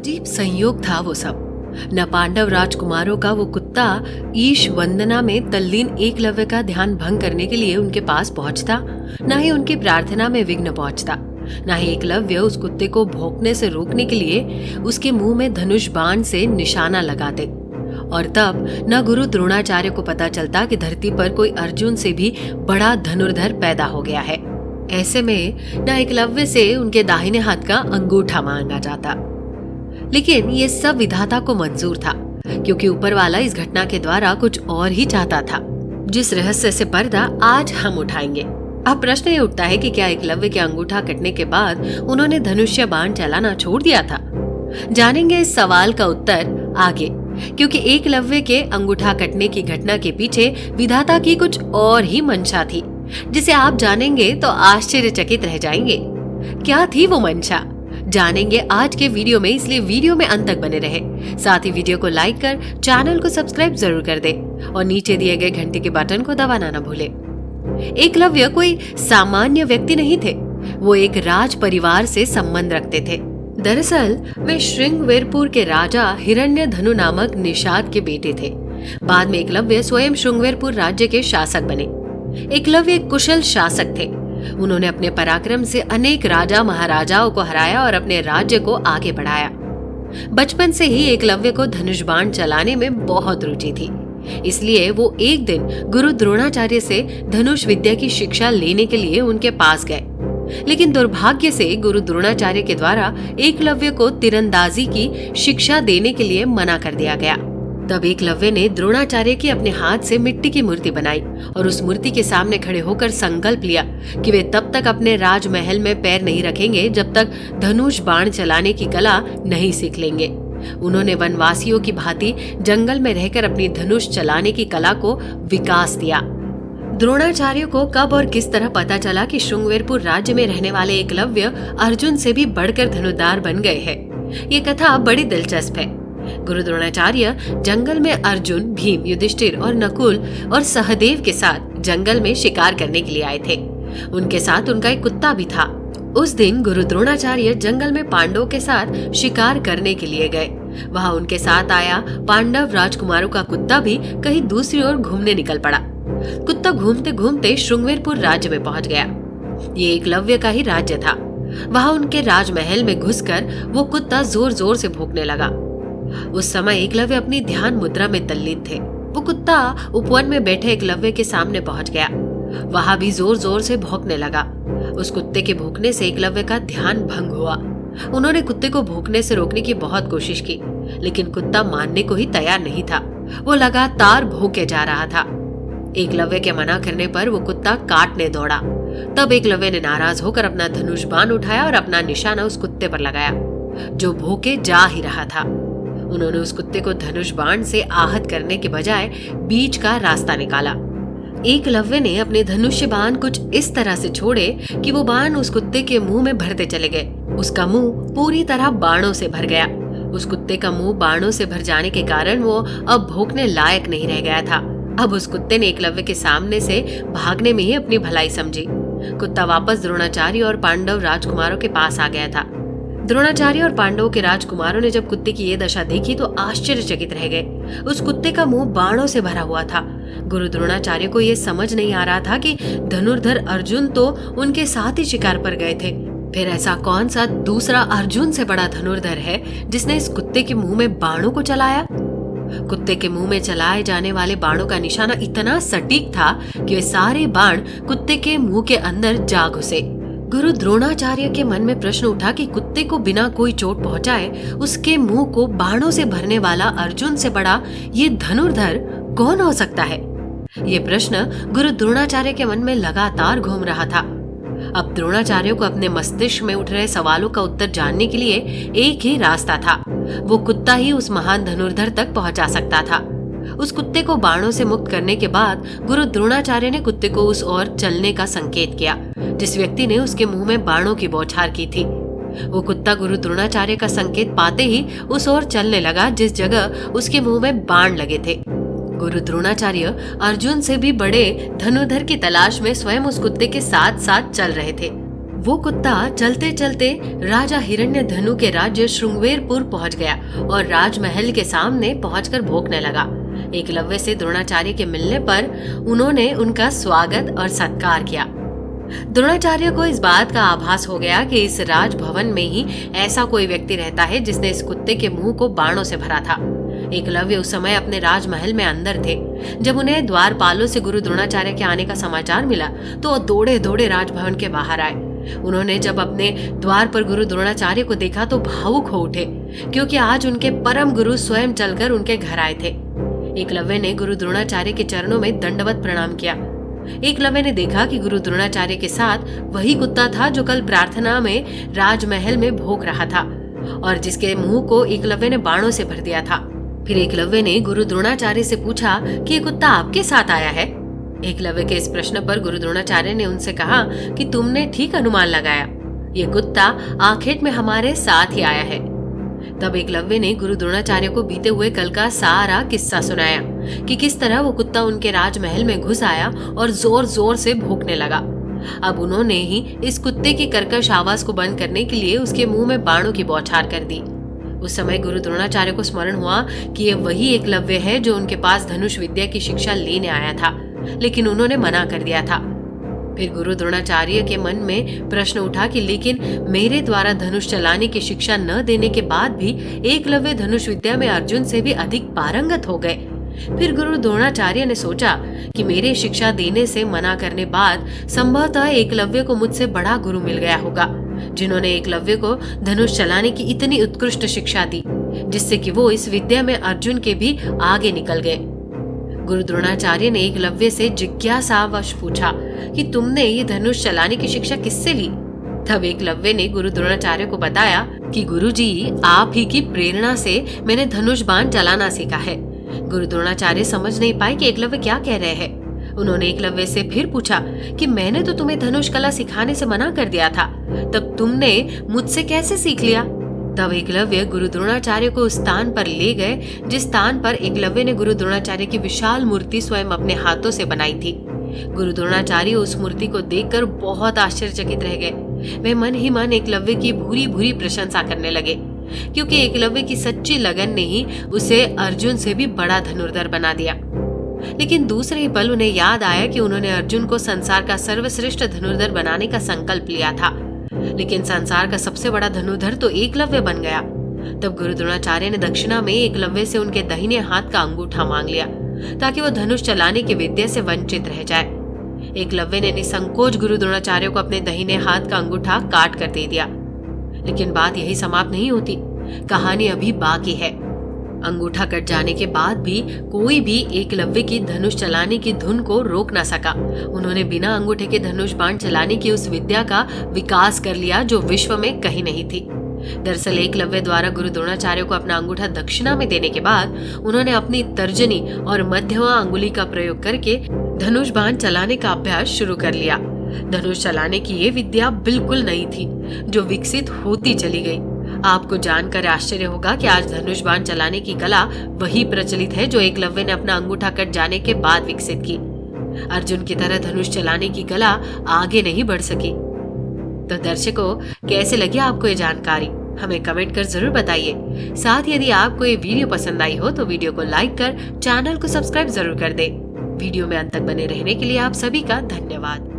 अजीब संयोग था वो सब। न पांडव राजकुमारों का वो कुत्ता ईश वंदना में तल्लीन एकलव्य का ध्यान भंग करने के लिए उनके पास पहुंचता, न ही उनकी प्रार्थना में विघ्न पहुंचता, न ही एकलव्य उस कुत्ते को भौंकने से रोकने के लिए उसके मुंह में धनुष बाण से निशाना लगाते। और तब न गुरु द्रोणाचार्य को पता चलता कि धरती पर कोई अर्जुन से भी बड़ा धनुर्धर पैदा हो गया है। ऐसे में न एकलव्य से उनके दाहिने हाथ का अंगूठा मांगा जाता। लेकिन ये सब विधाता को मंजूर था, क्योंकि ऊपर वाला इस घटना के द्वारा कुछ और ही चाहता था, जिस रहस्य से पर्दा आज हम उठाएंगे। अब प्रश्न ये उठता है कि क्या एकलव्य के अंगूठा कटने के बाद उन्होंने धनुष्य बाण चलाना छोड़ दिया था? जानेंगे इस सवाल का उत्तर आगे, क्योंकि एकलव्य के अंगूठा कटने की घटना के पीछे विधाता की कुछ और ही मंशा थी, जिसे आप जानेंगे तो आश्चर्यचकित रह जाएंगे। क्या थी वो मंशा, जानेंगे आज के वीडियो में, इसलिए वीडियो में अंत तक बने रहे। साथ ही वीडियो को लाइक कर चैनल को सब्सक्राइब जरूर कर दे और नीचे दिए गए घंटे के बटन को दबाना न भूले। एकलव्य कोई सामान्य व्यक्ति नहीं थे, वो एक राज परिवार से संबंध रखते थे। दरअसल वे श्रृंगवेरपुर के राजा हिरण्यधनु नामक निषाद के बेटे थे। बाद में एकलव्य स्वयं श्रृंगवेरपुर राज्य के शासक बने। एकलव्य एक कुशल शासक थे। उन्होंने अपने पराक्रम से अनेक राजा महाराजाओं को हराया और अपने राज्य को आगे बढ़ाया। बचपन से ही एकलव्य को धनुष बाण चलाने में बहुत रुचि थी, इसलिए वो एक दिन गुरु द्रोणाचार्य से धनुष विद्या की शिक्षा लेने के लिए उनके पास गए। लेकिन दुर्भाग्य से गुरु द्रोणाचार्य के द्वारा एकलव्य को तीरंदाजी की शिक्षा देने के लिए मना कर दिया गया। तब एकलव्य ने द्रोणाचार्य की अपने हाथ से मिट्टी की मूर्ति बनाई और उस मूर्ति के सामने खड़े होकर संकल्प लिया कि वे तब तक अपने राजमहल में पैर नहीं रखेंगे जब तक धनुष बाण चलाने की कला नहीं सीख लेंगे। उन्होंने वनवासियों की भांति जंगल में रहकर अपनी धनुष चलाने की कला को विकास दिया। द्रोणाचार्य को कब और किस तरह पता चला कि श्रृंगवेरपुर राज्य में रहने वाले एकलव्य अर्जुन से भी बढ़कर धनुर्धार बन गए हैं, ये कथा बड़ी दिलचस्प है। गुरु द्रोणाचार्य जंगल में अर्जुन, भीम, युधिष्ठिर और नकुल और सहदेव के साथ जंगल में शिकार करने के लिए आए थे। उनके साथ उनका एक कुत्ता भी था। उस दिन गुरु द्रोणाचार्य जंगल में पांडवों के साथ शिकार करने के लिए गए। वहां उनके साथ आया पांडव राजकुमारों का कुत्ता भी कहीं दूसरी ओर घूमने निकल पड़ा। कुत्ता घूमते घूमते श्रृंगवेरपुर राज्य में पहुंच गया। ये एकलव्य का ही राज्य था। वहां उनके राजमहल में घुसकर वो कुत्ता जोर जोर से भौंकने लगा। उस समय एकलव्य अपनी ध्यान मुद्रा में तल्लीन थे। वो कुत्ता उपवन में बैठे एकलव्य के सामने पहुंच गया। वहां भी जोर जोर से भौंकने लगा। उस कुत्ते के भौंकने से एकलव्य का ध्यान भंग हुआ। उन्होंने कुत्ते को भौंकने से रोकने की बहुत कोशिश की, लेकिन कुत्ता मानने को ही तैयार नहीं था। वो लगातार भौंके जा रहा था। एकलव्य के मना करने पर वो कुत्ता काटने दौड़ा। तब एकलव्य ने नाराज होकर अपना धनुष बाण उठाया और अपना निशाना उस कुत्ते पर लगाया, जो भौंके जा ही रहा था। उन्होंने उस कुत्ते को धनुष बाण से आहत करने के बजाय बीच का रास्ता निकाला। एकलव्य ने अपने धनुष्य बाण कुछ इस तरह से छोड़े कि वो बाण उस कुत्ते के मुंह में भरते चले गए। उसका मुंह पूरी तरह बाणों से भर गया। उस कुत्ते का मुंह बाणों से भर जाने के कारण वो अब भौंकने लायक नहीं रह गया था। अब उस कुत्ते ने एकलव्य के सामने से भागने में ही अपनी भलाई समझी। कुत्ता वापस द्रोणाचार्य और पांडव राजकुमारों के पास आ गया था। द्रोणाचार्य और पांडवों के राजकुमारों ने जब कुत्ते की ये दशा देखी तो आश्चर्यचकित रह गए। उस कुत्ते का मुंह बाणों से भरा हुआ था। गुरु द्रोणाचार्य को ये समझ नहीं आ रहा था कि धनुर्धर अर्जुन तो उनके साथ ही शिकार पर गए थे, फिर ऐसा कौन सा दूसरा अर्जुन से बड़ा धनुर्धर है जिसने इस कुत्ते के मुंह में बाणों को चलाया। कुत्ते के मुंह में चलाए जाने वाले बाणों का निशाना इतना सटीक था कि वे सारे बाण कुत्ते के मुंह के अंदर जा घुसे। गुरु द्रोणाचार्य के मन में प्रश्न उठा कि कुत्ते को बिना कोई चोट पहुंचाए उसके मुंह को बाणों से भरने वाला अर्जुन से बड़ा ये धनुर्धर कौन हो सकता है। ये प्रश्न गुरु द्रोणाचार्य के मन में लगातार घूम रहा था। अब द्रोणाचार्य को अपने मस्तिष्क में उठ रहे सवालों का उत्तर जानने के लिए एक ही रास्ता था। वो कुत्ता ही उस महान धनुर्धर तक पहुंचा सकता था। उस कुत्ते को बाणों से मुक्त करने के बाद गुरु द्रोणाचार्य ने कुत्ते को उस ओर चलने का संकेत किया जिस व्यक्ति ने उसके मुंह में बाणों की बौछार की थी। वो कुत्ता गुरु द्रोणाचार्य का संकेत पाते ही उस ओर चलने लगा जिस जगह उसके मुंह में बाण लगे थे। गुरु द्रोणाचार्य अर्जुन से भी बड़े धनुर्धर की तलाश में स्वयं उस कुत्ते के साथ साथ चल रहे थे। वो कुत्ता चलते चलते राजा हिरण्यधनु के राज्य श्रृंगवेरपुर पहुंच गया और राजमहल के सामने पहुंचकर भौंकने लगा। एकलव्य से द्रोणाचार्य के मिलने पर उन्होंने उनका स्वागत और सत्कार किया। द्रोणाचार्य को इस बात का आभास हो गया कि इस राजभवन में ही ऐसा कोई व्यक्ति रहता है जिसने इस कुत्ते के मुंह को बाणों से भरा था। एकलव्य उस समय अपने राजमहल में अंदर थे। जब उन्हें द्वारपालों से गुरु द्रोणाचार्य के आने का समाचार मिला तो वो दौड़े दौड़े राजभवन के बाहर आए। उन्होंने जब अपने द्वार पर गुरु द्रोणाचार्य को देखा तो भावुक हो उठे, क्योंकि आज उनके परम गुरु स्वयं चलकर उनके घर आए थे। एकलव्य ने गुरु द्रोणाचार्य के चरणों में दंडवत प्रणाम किया। एकलव्य ने देखा कि गुरु द्रोणाचार्य के साथ वही कुत्ता था जो कल प्रार्थना में राजमहल में भौंक रहा था और जिसके मुंह को एकलव्य ने बाणों से भर दिया था। फिर एकलव्य ने गुरु द्रोणाचार्य से पूछा कि ये कुत्ता आपके साथ आया है। एकलव्य के इस प्रश्न पर गुरु द्रोणाचार्य ने उनसे कहा कि तुमने ठीक अनुमान लगाया, ये कुत्ता आखेट में हमारे साथ ही आया है। तब एकलव्य ने गुरु द्रोणाचार्य को बीते हुए कल का सारा किस्सा सुनाया कि किस तरह वो कुत्ता उनके राजमहल में घुस आया और जोर जोर से भौंकने लगा। अब उन्होंने ही इस कुत्ते की कर्कश आवाज को बंद करने के लिए उसके मुंह में बाणों की बौछार कर दी। उस समय गुरु द्रोणाचार्य को स्मरण हुआ कि ये वही एकलव्य है जो उनके पास धनुष विद्या की शिक्षा लेने आया था, लेकिन उन्होंने मना कर दिया था। फिर गुरु द्रोणाचार्य के मन में प्रश्न उठा कि लेकिन मेरे द्वारा धनुष चलाने की शिक्षा न देने के बाद भी एकलव्य धनुष विद्या में अर्जुन से भी अधिक पारंगत हो गए। फिर गुरु द्रोणाचार्य ने सोचा कि मेरे शिक्षा देने से मना करने बाद संभवतः एकलव्य को मुझसे बड़ा गुरु मिल गया होगा, जिन्होंने एकलव्य को धनुष चलाने की इतनी उत्कृष्ट शिक्षा दी जिससे कि वो इस विद्या में अर्जुन के भी आगे निकल गए। गुरु द्रोणाचार्य ने एकलव्य से जिज्ञासावश पूछा कि तुमने ये धनुष चलाने की शिक्षा किससे ली? तब एकलव्य ने गुरु द्रोणाचार्य को बताया कि गुरुजी, आप ही की प्रेरणा से मैंने धनुष बाण चलाना सीखा है। गुरु द्रोणाचार्य समझ नहीं पाए कि एकलव्य क्या कह रहे हैं। उन्होंने एकलव्य से फिर पूछा कि मैंने तो तुम्हें धनुष कला सिखाने से मना कर दिया था, तब तुमने मुझसे कैसे सीख लिया? तब एकलव्य गुरु द्रोणाचार्य को उस स्थान पर ले गए जिस स्थान पर एकलव्य ने गुरु द्रोणाचार्य की विशाल मूर्ति स्वयं अपने हाथों से बनाई थी। गुरु द्रोणाचार्य उस मूर्ति को देखकर बहुत आश्चर्यचकित रह गए। वे मन ही मन एकलव्य की भूरी भूरी प्रशंसा करने लगे, क्योंकि एकलव्य की सच्ची लगन ने ही उसे अर्जुन से भी बड़ा धनुर्धर बना दिया। लेकिन दूसरे ही पल उन्हें याद आया कि उन्होंने अर्जुन को संसार का सर्वश्रेष्ठ धनुर्धर बनाने का संकल्प लिया था, लेकिन संसार का सबसे बड़ा धनुर्धर तो एकलव्य बन गया। तब गुरु द्रोणाचार्य ने दक्षिणा में एकलव्य से उनके दाहिने हाथ का अंगूठा मांग लिया ताकि वो धनुष चलाने की विद्या से वंचित रह जाए। एकलव्य ने निसंकोच गुरु द्रोणाचार्य को अपने दाहिने हाथ का अंगूठा काट कर दे दिया। लेकिन बात यही समाप्त नहीं होती, कहानी अभी बाकी है। अंगूठा कट जाने के बाद भी कोई भी एकलव्य की धनुष चलाने की धुन को रोक न सका। उन्होंने बिना अंगूठे के धनुष बाण चलाने की उस विद्या का विकास कर लिया जो विश्व में कहीं नहीं थी। दरअसल एकलव्य द्वारा गुरु द्रोणाचार्य को अपना अंगूठा दक्षिणा में देने के बाद उन्होंने अपनी तर्जनी और मध्यमा अंगुली का प्रयोग करके धनुष बाण चलाने का अभ्यास शुरू कर लिया। धनुष चलाने की ये विद्या बिल्कुल नई थी जो विकसित होती चली गई। आपको जानकर आश्चर्य होगा कि आज धनुष बाण चलाने की कला वही प्रचलित है जो एकलव्य ने अपना अंगूठा कट जाने के बाद विकसित की। अर्जुन की तरह धनुष चलाने की कला आगे नहीं बढ़ सकी। तो दर्शकों, कैसे लगी आपको ये जानकारी? हमें कमेंट कर जरूर बताइए। साथ ही यदि आपको ये वीडियो पसंद आई हो तो वीडियो को लाइक कर चैनल को सब्सक्राइब जरूर कर दे। वीडियो में अंत तक बने रहने के लिए आप सभी का धन्यवाद।